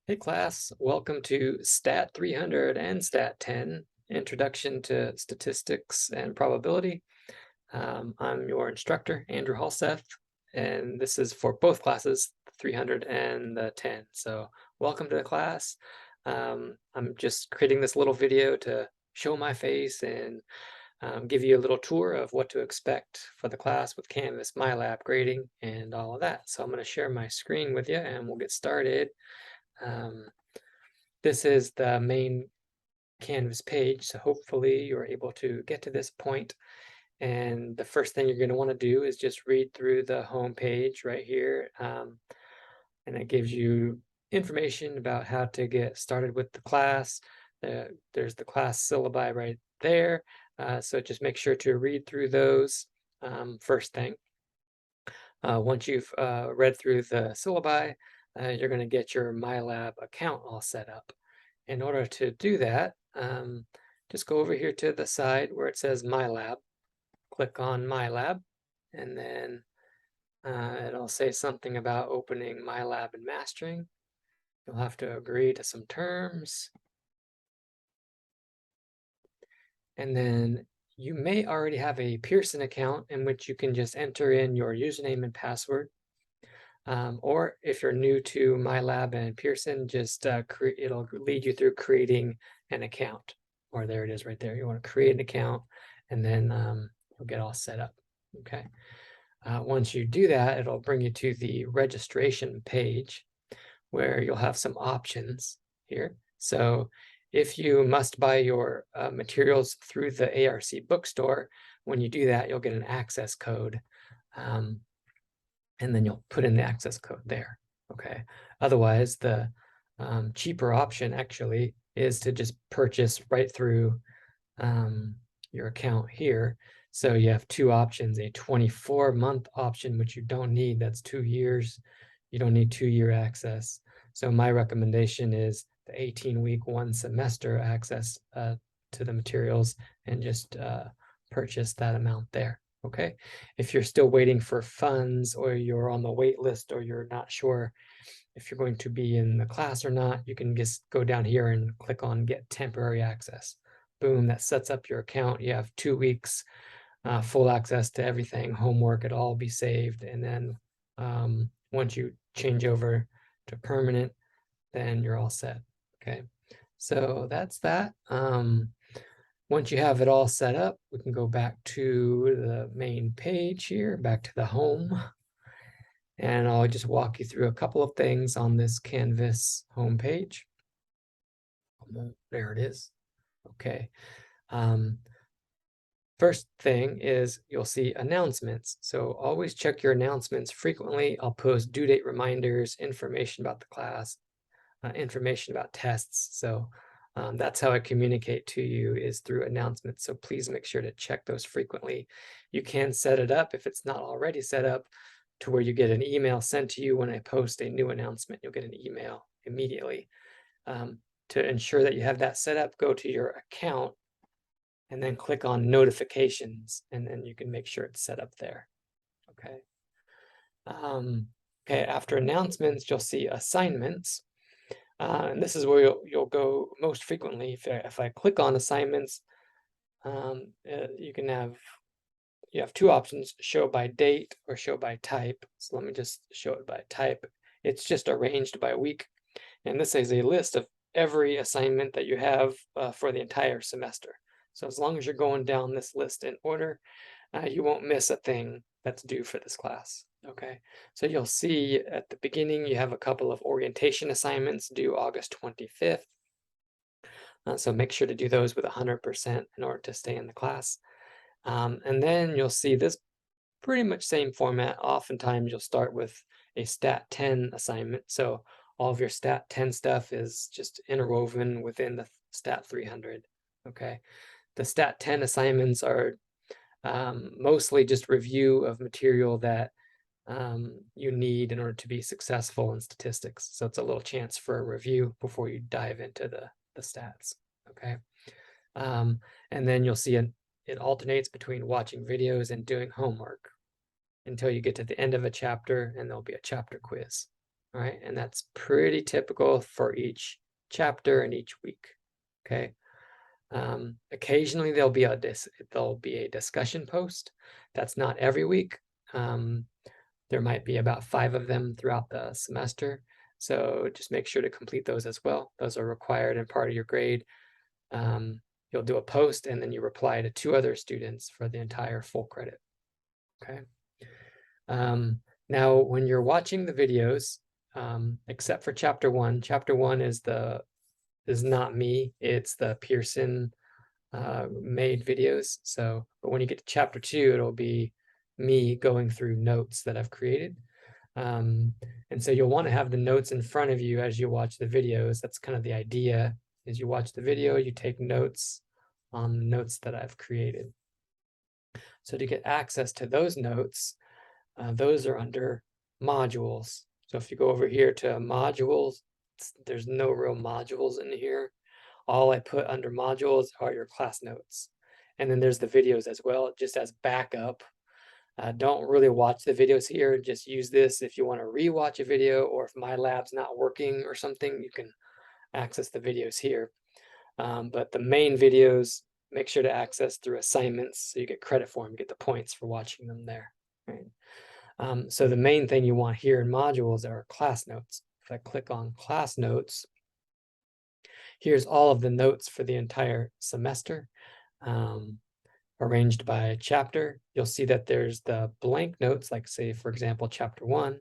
Hey class, welcome to Stat 300 and Stat 10, Introduction to Statistics and Probability. I'm your instructor, Andrew Halseth, and this is for both classes, 300 and the 10. So welcome to the class. I'm just creating this little video to show my face and give you a little tour of what to expect for the class with Canvas, MyLab grading, and all of that. So I'm going to share my screen with you and we'll get started. Um, this is the main Canvas page, so hopefully you're able to get to this point. And the first thing you're going to want to do is just read through the home page right here. And it gives you information about how to get started with the class. There's the class syllabi right there. So just make sure to read through those first thing. Once you've read through the syllabi, you're going to get your MyLab account all set up. In order to do that, just go over here to the side where it says MyLab, click on MyLab, and then it'll say something about opening MyLab and mastering. You'll have to agree to some terms. And then you may already have a Pearson account in which you can just enter in your username and password. Or if you're new to MyLab and Pearson, just it'll lead you through creating an account. Or there it is right there. You want to create an account and then you'll get all set up. Okay. Once you do that, it'll bring you to the registration page where you'll have some options here. So if you must buy your materials through the ARC bookstore, when you do that, you'll get an access code. And then you'll put in the access code there, okay? Otherwise, the cheaper option actually is to just purchase right through your account here. So you have two options, a 24-month option, which you don't need, that's 2 years. You don't need 2-year access. So my recommendation is the 18-week 1 semester access to the materials and just purchase that amount there. Okay, if you're still waiting for funds or you're on the wait list or you're not sure if you're going to be in the class or not, you can just go down here and click on get temporary access. Boom, that sets up your account. You have 2 weeks full access to everything, homework, it'll all be saved. And then once you change over to permanent, then you're all set. Okay, so that's that. Once you have it all set up, we can go back to the main page here, back to the home. And I'll just walk you through a couple of things on this Canvas homepage. There it is. Okay. First thing is you'll see announcements. So always check your announcements frequently. I'll post due date reminders, information about the class, information about tests. So that's how I communicate to you is through announcements. So please make sure to check those frequently. You can set it up if it's not already set up to where you get an email sent to you when I post a new announcement. You'll get an email immediately. To ensure that you have that set up, go to your account and then click on notifications, and then you can make sure it's set up there. Okay. Okay, after announcements, you'll see assignments. And this is where you'll go most frequently. If I click on assignments, you have two options, show by date or show by type. So let me just show it by type. It's just arranged by week. And this is a list of every assignment that you have for the entire semester. So as long as you're going down this list in order, you won't miss a thing that's due for this class. Okay, so you'll see at the beginning you have a couple of orientation assignments due August 25th. So make sure to do those with 100% in order to stay in the class. And then you'll see this pretty much same format. Oftentimes you'll start with a Stat 10 assignment. So all of your Stat 10 stuff is just interwoven within the Stat 300. Okay, the Stat 10 assignments are mostly just review of material that you need in order to be successful in statistics. So it's a little chance for a review before you dive into the stats. Okay, and then you'll see it alternates between watching videos and doing homework until you get to the end of a chapter, and there'll be a chapter quiz. all right? And that's pretty typical for each chapter and each week, okay? Occasionally there'll be a discussion post. That's not every week. There might be about 5 of them throughout the semester. So just make sure to complete those as well. Those are required and part of your grade. You'll do a post and then you reply to 2 other students for the entire full credit. Okay. Now, when you're watching the videos, except for chapter 1 is not me, it's the Pearson made videos. So, but when you get to chapter 2, it'll be me going through notes that I've created. And so you'll want to have the notes in front of you as you watch the videos. That's kind of the idea, is you watch the video, you take notes on the notes that I've created. So to get access to those notes, those are under modules. So if you go over here to modules, there's no real modules in here. All I put under modules are your class notes. And then there's the videos as well, just as backup. Don't really watch the videos here. Just use this if you want to rewatch a video, or if MyLab's not working or something, you can access the videos here. But the main videos, make sure to access through assignments so you get credit for them, you get the points for watching them there. Right? So the main thing you want here in modules are class notes. If I click on class notes, here's all of the notes for the entire semester, arranged by chapter. You'll see that there's the blank notes, like say, for example, chapter 1,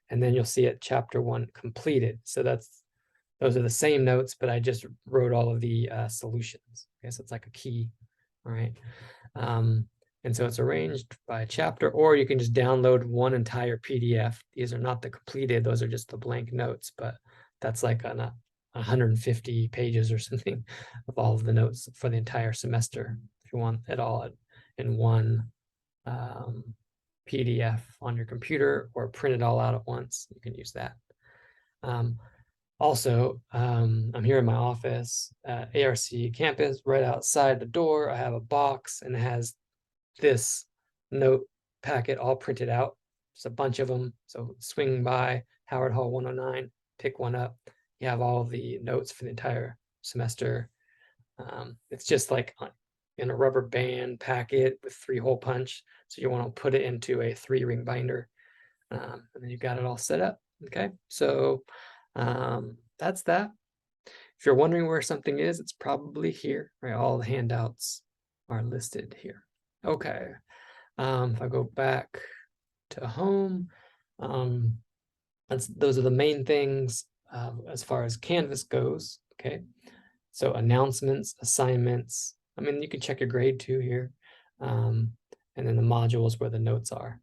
and then you'll see it chapter 1 completed. So those are the same notes, but I just wrote all of the solutions. Okay, so it's like a key, all right? And so it's arranged by chapter, or you can just download one entire PDF. These are not the completed, those are just the blank notes, but that's like 150 pages or something of all of the notes for the entire semester. If you want it all in one PDF on your computer, or print it all out at once, you can use that. Also, I'm here in my office at ARC campus. Right outside the door, I have a box, and it has this note packet all printed out. There's a bunch of them. So swing by Howard Hall 109, pick one up. You have all of the notes for the entire semester. It's just like in a rubber band packet with 3-hole punch. So you want to put it into a 3-ring binder. And then you've got it all set up. Okay, so that's that. If you're wondering where something is, it's probably here, right? All the handouts are listed here. Okay, if I go back to home, those are the main things as far as Canvas goes. Okay, so announcements, assignments. I mean, you can check your grade too here, and then the modules where the notes are.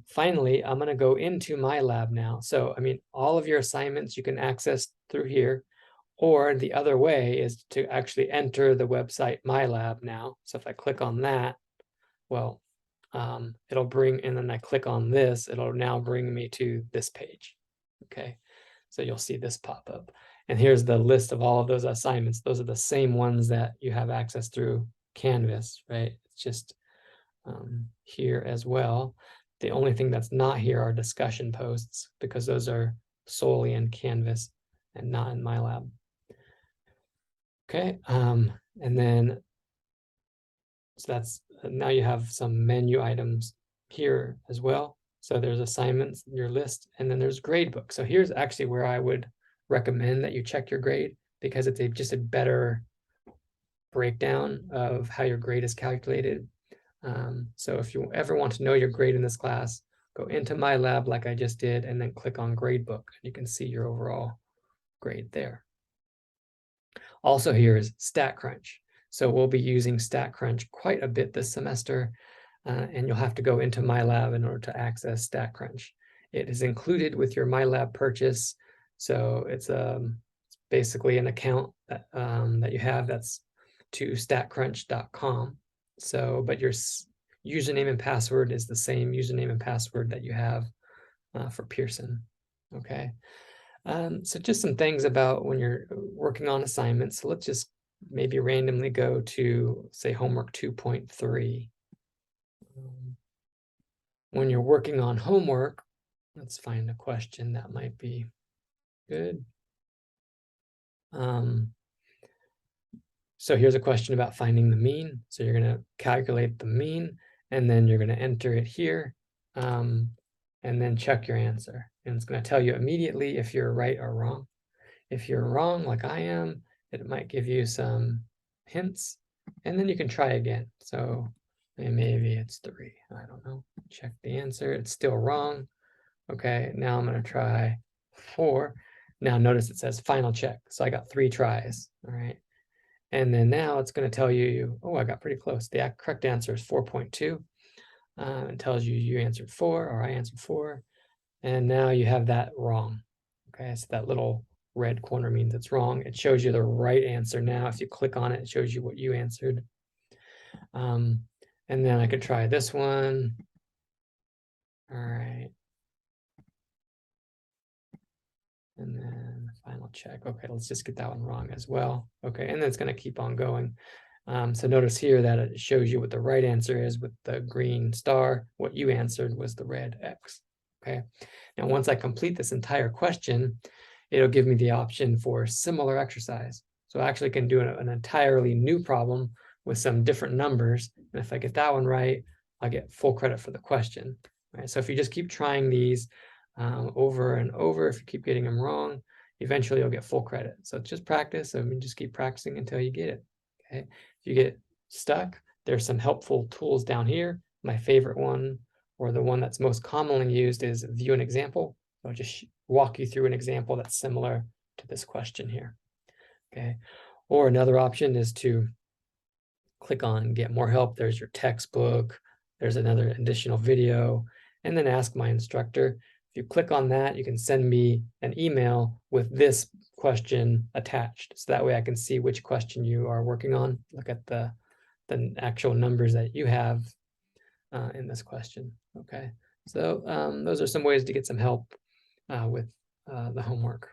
Finally, I'm going to go into MyLab now. So, I mean, all of your assignments you can access through here, or the other way is to actually enter the website MyLab now. So if I click on that, well, it'll bring, and then I click on this, it'll now bring me to this page. Okay, so you'll see this pop up. And here's the list of all of those assignments. Those are the same ones that you have access through Canvas, right? It's just here as well. The only thing that's not here are discussion posts, because those are solely in Canvas and not in MyLab. Okay, and then so that's, now you have some menu items here as well. So there's assignments, your list, and then there's gradebook. So here's actually where I would recommend that you check your grade, because it's just a better breakdown of how your grade is calculated. So if you ever want to know your grade in this class, go into MyLab like I just did, and then click on gradebook. You can see your overall grade there. Also here is StatCrunch. So we'll be using StatCrunch quite a bit this semester, and you'll have to go into MyLab in order to access StatCrunch. It is included with your MyLab purchase. So it's basically an account that you have that's to statcrunch.com. So, but your username and password is the same username and password that you have for Pearson. Okay. So just some things about when you're working on assignments. So let's just maybe randomly go to, say, homework 2.3. When you're working on homework, Let's find a question that might be good. So here's a question about finding the mean. So you're going to calculate the mean, and then you're going to enter it here, and then check your answer. And it's going to tell you immediately if you're right or wrong. If you're wrong, like I am, it might give you some hints, and then you can try again. So maybe it's 3. I don't know. Check the answer. It's still wrong. Okay, now I'm going to try 4. Now notice it says final check. So I got 3 tries. All right. And then now it's going to tell you, oh, I got pretty close. The correct answer is 4.2. It tells you you answered 4 or I answered 4. And now you have that wrong. Okay, so that little red corner means it's wrong. It shows you the right answer now. If you click on it, it shows you what you answered. And then I could try this one. All right. And then final check. Okay, let's just get that one wrong as well. Okay, and then it's going to keep on going. So notice here that it shows you what the right answer is with the green star. What you answered was the red X. Okay, now once I complete this entire question, it'll give me the option for similar exercise. So I actually can do an entirely new problem with some different numbers. And if I get that one right, I'll get full credit for the question. Right? So if you just keep trying these over and over, if you keep getting them wrong, eventually you'll get full credit. So just practice. I mean, just keep practicing until you get it. Okay. If you get stuck, there's some helpful tools down here. My favorite one, or the one that's most commonly used, is view an example. I'll just walk you through an example that's similar to this question here. Okay. Or another option is to click on get more help. There's your textbook. There's another additional video, and then ask my instructor. If you click on that, you can send me an email with this question attached. So that way I can see which question you are working on. Look at the actual numbers that you have in this question. Okay. So those are some ways to get some help with the homework.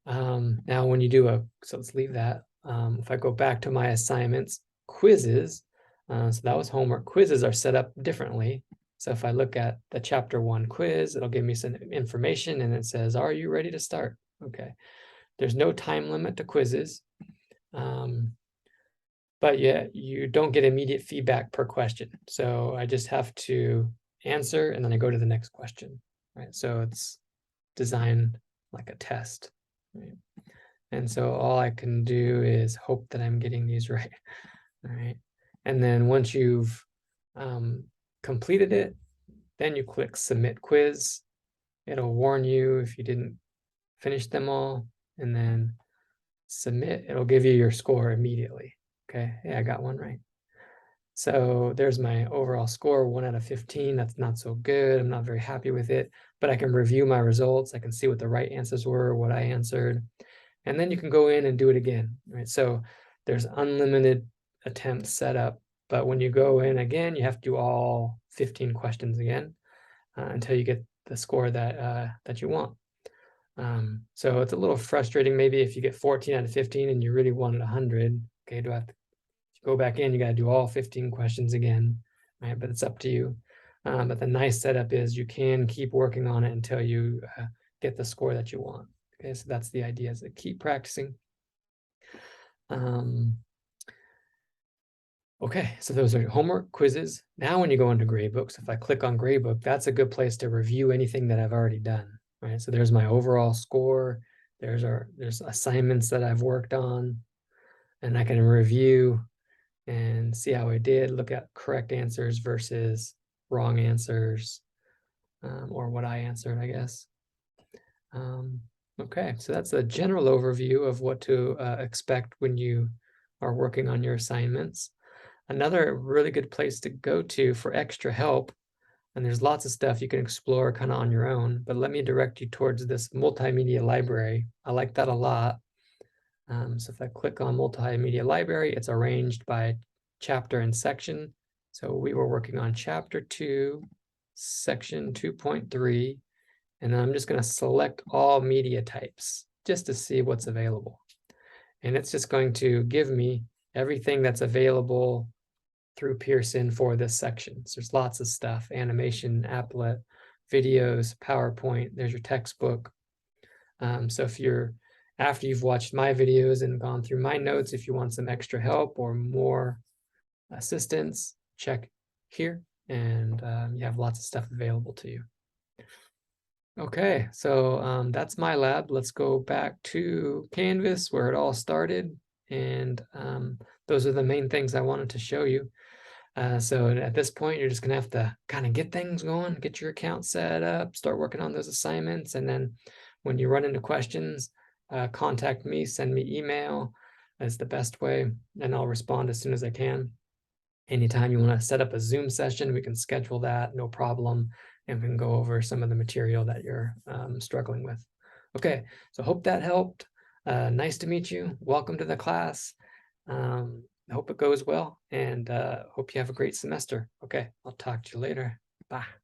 Now when you do so let's leave that. If I go back to my assignments, quizzes, so that was homework. Quizzes are set up differently. So if I look at the chapter 1 quiz, it'll give me some information and it says, are you ready to start? Okay. There's no time limit to quizzes. But yeah, you don't get immediate feedback per question. So I just have to answer and then I go to the next question, right? So it's designed like a test, right? And so all I can do is hope that I'm getting these right, all right? And then once you've completed it, then you click submit quiz. It'll warn you if you didn't finish them all, and then submit. It'll give you your score immediately. Okay, yeah, I got one right. So there's my overall score, 1 out of 15. That's not so good. I'm not very happy with it, but I can review my results. I can see what the right answers were, what I answered, and then you can go in and do it again, right? So there's unlimited attempts set up, but when you go in again, you have to do all 15 questions again until you get the score that you want. So it's a little frustrating maybe if you get 14 out of 15 and you really wanted 100. Okay, do I have to go back in? You got to do all 15 questions again, right? But it's up to you. But the nice setup is you can keep working on it until you get the score that you want. Okay, so that's the idea, is to keep practicing. Okay, so those are homework, quizzes. Now when you go into gradebooks, if I click on gradebook, that's a good place to review anything that I've already done, right? So there's my overall score. There's assignments that I've worked on, and I can review and see how I did, look at correct answers versus wrong answers, or what I answered, I guess. Okay, so that's a general overview of what to expect when you are working on your assignments. Another really good place to go to for extra help, and there's lots of stuff you can explore kind of on your own, but let me direct you towards this multimedia library. I like that a lot. So if I click on multimedia library, it's arranged by chapter and section. So we were working on chapter 2, section 2.3, and then I'm just going to select all media types just to see what's available. And it's just going to give me everything that's available through Pearson for this section. So there's lots of stuff: animation, applet, videos, PowerPoint, there's your textbook. So after you've watched my videos and gone through my notes, if you want some extra help or more assistance, check here, and you have lots of stuff available to you. Okay, so that's my lab. Let's go back to Canvas where it all started. And those are the main things I wanted to show you. So at this point, you're just gonna have to kind of get things going, get your account set up, start working on those assignments. And then when you run into questions, contact me, send me email. That's the best way, and I'll respond as soon as I can. Anytime you want to set up a Zoom session, we can schedule that, no problem, and we can go over some of the material that you're struggling with. Okay, so hope that helped. Nice to meet you. Welcome to the class. I hope it goes well, and hope you have a great semester. Okay, I'll talk to you later. Bye.